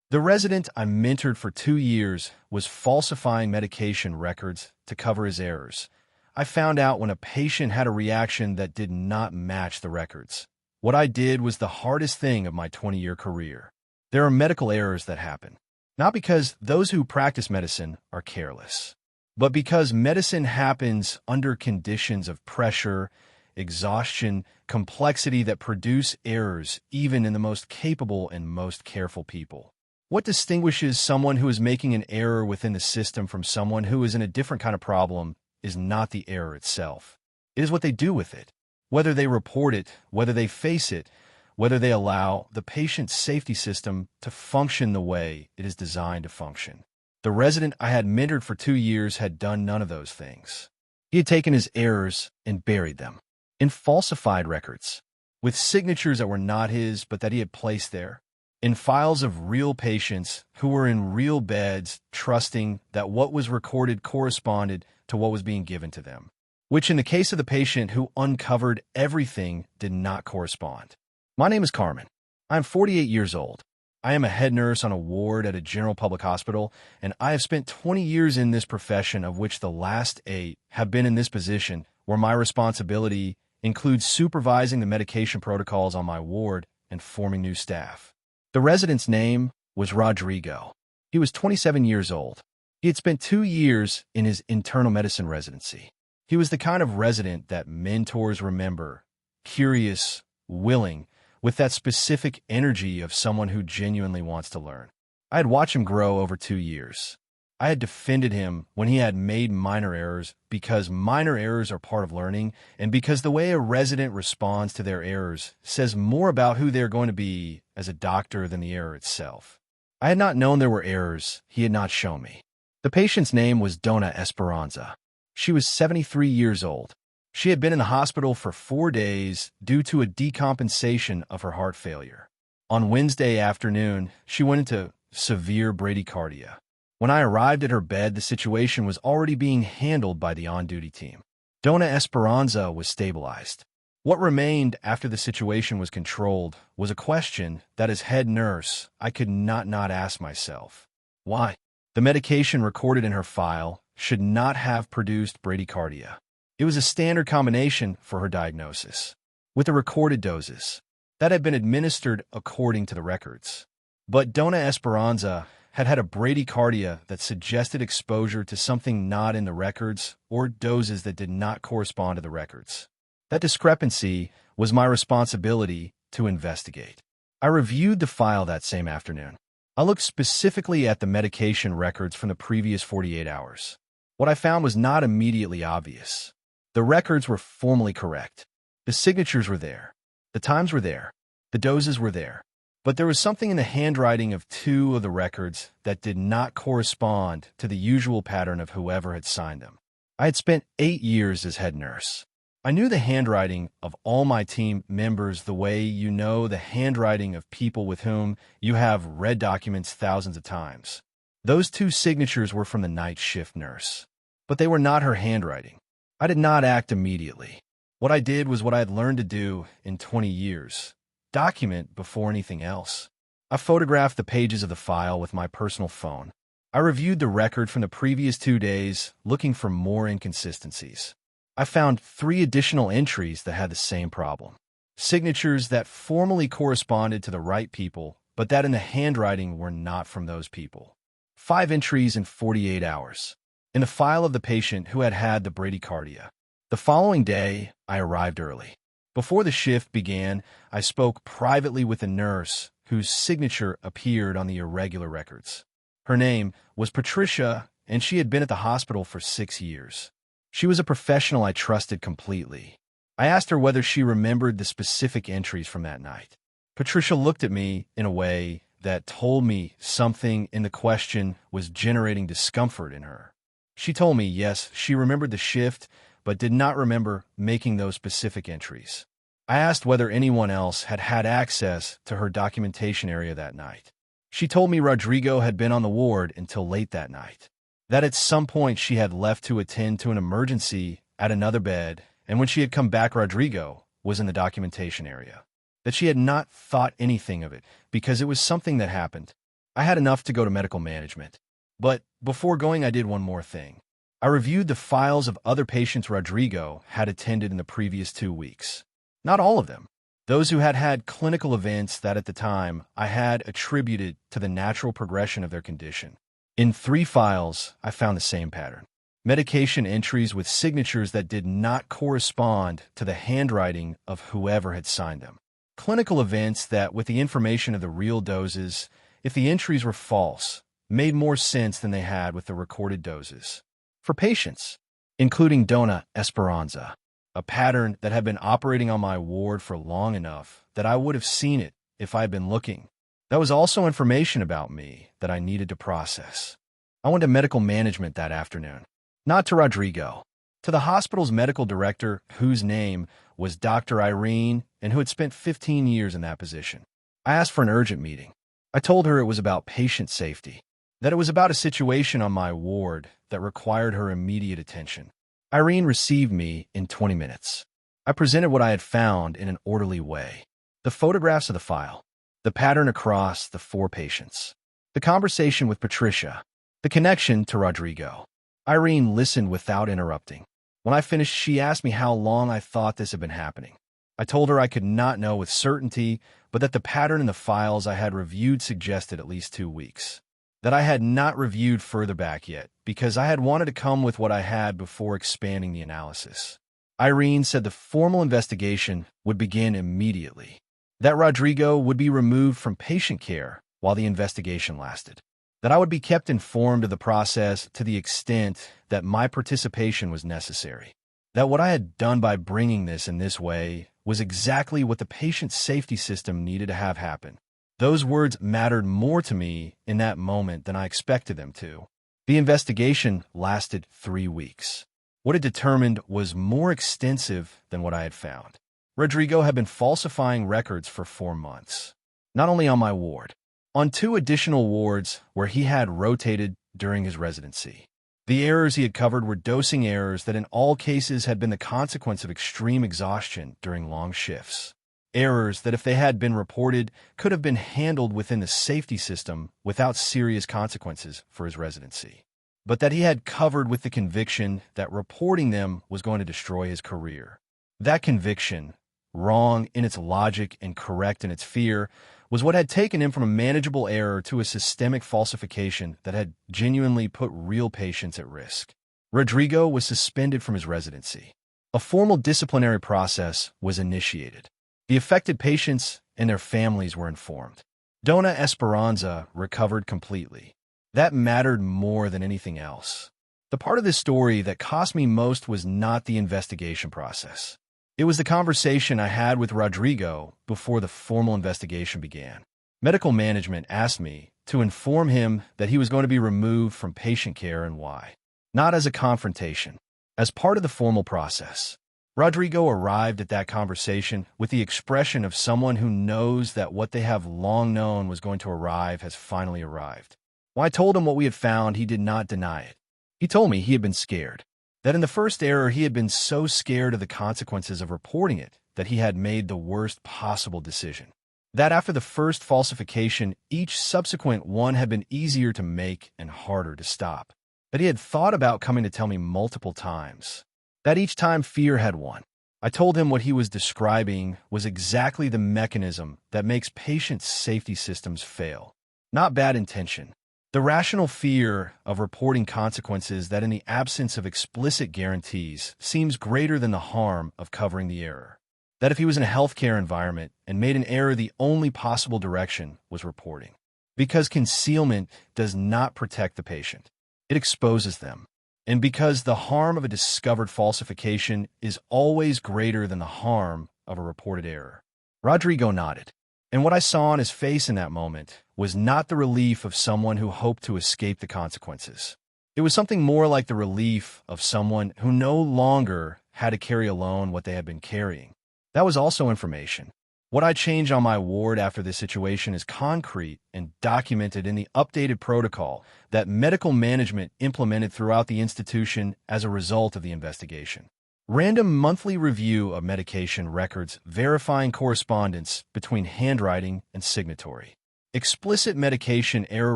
The resident I mentored for 2 years was falsifying medication records to cover his errors. I found out when a patient had a reaction that did not match the records. What I did was the hardest thing of my 20-year career. There are medical errors that happen, not because those who practice medicine are careless, but because medicine happens under conditions of pressure, exhaustion, complexity that produce errors even in the most capable and most careful people. What distinguishes someone who is making an error within the system from someone who is in a different kind of problem is not the error itself. It is what they do with it. Whether they report it, whether they face it, whether they allow the patient's safety system to function the way it is designed to function. The resident I had mentored for 2 years had done none of those things. He had taken his errors and buried them in falsified records, with signatures that were not his but that he had placed there, in files of real patients who were in real beds, trusting that what was recorded corresponded to what was being given to them, which in the case of the patient who uncovered everything did not correspond. My name is Carmen. I am 48 years old. I am a head nurse on a ward at a general public hospital, and I have spent 20 years in this profession, of which the last 8 have been in this position, where my responsibility includes supervising the medication protocols on my ward and forming new staff. The resident's name was Rodrigo. He was 27 years old. He had spent 2 years in his internal medicine residency. He was the kind of resident that mentors remember, curious, willing, with that specific energy of someone who genuinely wants to learn. I had watched him grow over 2 years. I had defended him when he had made minor errors because minor errors are part of learning, and because the way a resident responds to their errors says more about who they're going to be as a doctor than the error itself. I had not known there were errors he had not shown me. The patient's name was Dona Esperanza. She was 73 years old. She had been in the hospital for 4 days due to a decompensation of her heart failure. On Wednesday afternoon, she went into severe bradycardia. When I arrived at her bed, the situation was already being handled by the on-duty team. Dona Esperanza was stabilized. What remained after the situation was controlled was a question that, as head nurse, I could not ask myself. Why? The medication recorded in her file should not have produced bradycardia. It was a standard combination for her diagnosis, with the recorded doses that had been administered according to the records. But Dona Esperanza had a bradycardia that suggested exposure to something not in the records or doses that did not correspond to the records. That discrepancy was my responsibility to investigate. I reviewed the file that same afternoon. I looked specifically at the medication records from the previous 48 hours. What I found was not immediately obvious. The records were formally correct. The signatures were there. The times were there. The doses were there. But there was something in the handwriting of 2 of the records that did not correspond to the usual pattern of whoever had signed them. I had spent 8 years as head nurse. I knew the handwriting of all my team members the way you know the handwriting of people with whom you have read documents thousands of times. Those 2 signatures were from the night shift nurse, but they were not her handwriting. I did not act immediately. What I did was what I had learned to do in 20 years. Document before anything else. I photographed the pages of the file with my personal phone. I reviewed the record from the previous 2 days, looking for more inconsistencies. I found 3 additional entries that had the same problem. Signatures that formally corresponded to the right people, but that in the handwriting were not from those people. 5 entries in 48 hours. In the file of the patient who had had the bradycardia. The following day, I arrived early. Before the shift began, I spoke privately with a nurse whose signature appeared on the irregular records. Her name was Patricia, and she had been at the hospital for 6 years. She was a professional I trusted completely. I asked her whether she remembered the specific entries from that night. Patricia looked at me in a way that told me something in the question was generating discomfort in her. She told me, yes, she remembered the shift, but did not remember making those specific entries. I asked whether anyone else had had access to her documentation area that night. She told me Rodrigo had been on the ward until late that night, that at some point she had left to attend to an emergency at another bed, and when she had come back, Rodrigo was in the documentation area, that she had not thought anything of it because it was something that happened. I had enough to go to medical management. But before going, I did one more thing. I reviewed the files of other patients Rodrigo had attended in the previous 2 weeks. Not all of them. Those who had had clinical events that at the time I had attributed to the natural progression of their condition. In 3 files, I found the same pattern. Medication entries with signatures that did not correspond to the handwriting of whoever had signed them. Clinical events that, with the information of the real doses, if the entries were false, made more sense than they had with the recorded doses. For patients, including Dona Esperanza, a pattern that had been operating on my ward for long enough that I would have seen it if I had been looking. That was also information about me that I needed to process. I went to medical management that afternoon. Not to Rodrigo, to the hospital's medical director, whose name was Dr. Irene and who had spent 15 years in that position. I asked for an urgent meeting. I told her it was about patient safety, that it was about a situation on my ward that required her immediate attention. Irene received me in 20 minutes. I presented what I had found in an orderly way. The photographs of the file, the pattern across the 4 patients, the conversation with Patricia, the connection to Rodrigo. Irene listened without interrupting. When I finished, she asked me how long I thought this had been happening. I told her I could not know with certainty, but that the pattern in the files I had reviewed suggested at least 2 weeks. That I had not reviewed further back yet, because I had wanted to come with what I had before expanding the analysis. Irene said the formal investigation would begin immediately. That Rodrigo would be removed from patient care while the investigation lasted. That I would be kept informed of the process to the extent that my participation was necessary. That what I had done by bringing this in this way was exactly what the patient safety system needed to have happen. Those words mattered more to me in that moment than I expected them to. The investigation lasted 3 weeks. What it determined was more extensive than what I had found. Rodrigo had been falsifying records for 4 months. Not only on my ward, on 2 additional wards where he had rotated during his residency. The errors he had covered were dosing errors that in all cases had been the consequence of extreme exhaustion during long shifts. Errors that, if they had been reported, could have been handled within the safety system without serious consequences for his residency. But that he had covered with the conviction that reporting them was going to destroy his career. That conviction, wrong in its logic and correct in its fear, was what had taken him from a manageable error to a systemic falsification that had genuinely put real patients at risk. Rodrigo was suspended from his residency. A formal disciplinary process was initiated. The affected patients and their families were informed. Dona Esperanza recovered completely. That mattered more than anything else. The part of this story that cost me most was not the investigation process. It was the conversation I had with Rodrigo before the formal investigation began. Medical management asked me to inform him that he was going to be removed from patient care and why. Not as a confrontation, as part of the formal process. Rodrigo arrived at that conversation with the expression of someone who knows that what they have long known was going to arrive has finally arrived. When I told him what we had found, he did not deny it. He told me he had been scared. That in the first error he had been so scared of the consequences of reporting it that he had made the worst possible decision. That after the first falsification, each subsequent one had been easier to make and harder to stop. That he had thought about coming to tell me multiple times. That each time fear had won. I told him what he was describing was exactly the mechanism that makes patient safety systems fail. Not bad intention. The rational fear of reporting consequences that in the absence of explicit guarantees seems greater than the harm of covering the error. That if he was in a healthcare environment and made an error, the only possible direction was reporting. Because concealment does not protect the patient. It exposes them. And because the harm of a discovered falsification is always greater than the harm of a reported error. Rodrigo nodded. And what I saw on his face in that moment was not the relief of someone who hoped to escape the consequences. It was something more like the relief of someone who no longer had to carry alone what they had been carrying. That was also information. What I changed on my ward after this situation is concrete and documented in the updated protocol that medical management implemented throughout the institution as a result of the investigation. Random monthly review of medication records verifying correspondence between handwriting and signatory. Explicit medication error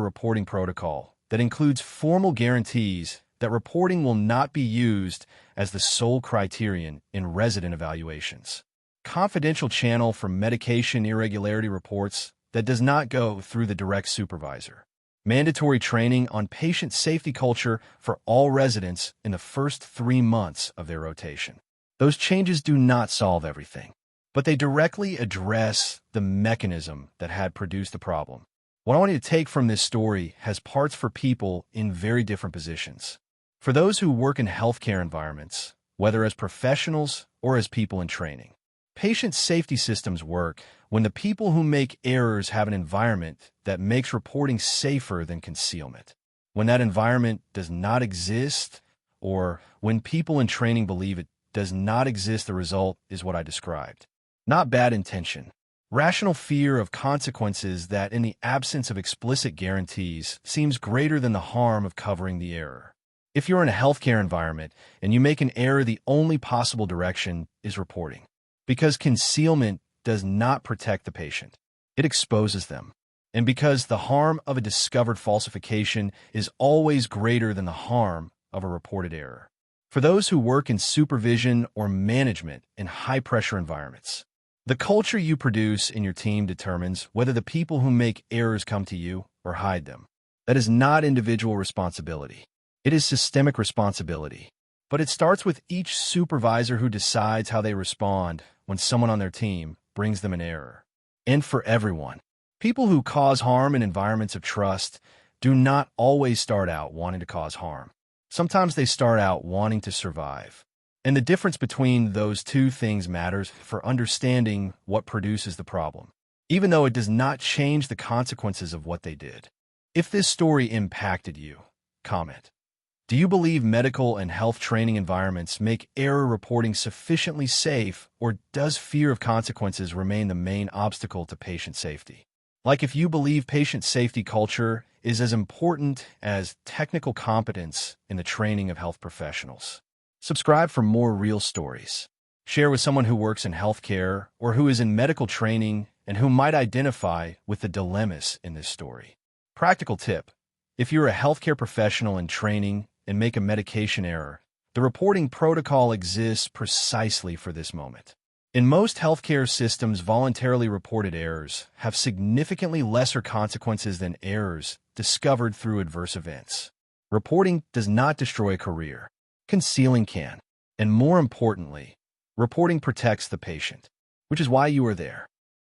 reporting protocol that includes formal guarantees that reporting will not be used as the sole criterion in resident evaluations. Confidential channel for medication irregularity reports that does not go through the direct supervisor. Mandatory training on patient safety culture for all residents in the first 3 months of their rotation. Those changes do not solve everything, but they directly address the mechanism that had produced the problem. What I want you to take from this story has parts for people in very different positions. For those who work in healthcare environments, whether as professionals or as people in training, patient safety systems work when the people who make errors have an environment that makes reporting safer than concealment. When that environment does not exist, or when people in training believe it does not exist, the result is what I described. Not bad intention. Rational fear of consequences that, in the absence of explicit guarantees, seems greater than the harm of covering the error. If you're in a healthcare environment and you make an error, the only possible direction is reporting. Because concealment does not protect the patient. It exposes them. And because the harm of a discovered falsification is always greater than the harm of a reported error. For those who work in supervision or management in high-pressure environments, the culture you produce in your team determines whether the people who make errors come to you or hide them. That is not individual responsibility. It is systemic responsibility. But it starts with each supervisor who decides how they respond when someone on their team brings them an error. And for everyone, people who cause harm in environments of trust do not always start out wanting to cause harm. Sometimes they start out wanting to survive. And the difference between those two things matters for understanding what produces the problem, even though it does not change the consequences of what they did. If this story impacted you, comment. Do you believe medical and health training environments make error reporting sufficiently safe, or does fear of consequences remain the main obstacle to patient safety? Like if you believe patient safety culture is as important as technical competence in the training of health professionals. Subscribe for more real stories. Share with someone who works in healthcare or who is in medical training and who might identify with the dilemmas in this story. Practical tip. If you're a healthcare professional in training and make a medication error, the reporting protocol exists precisely for this moment. In most healthcare systems, voluntarily reported errors have significantly lesser consequences than errors discovered through adverse events. Reporting does not destroy a career. Concealing can. And more importantly, reporting protects the patient, which is why you are there.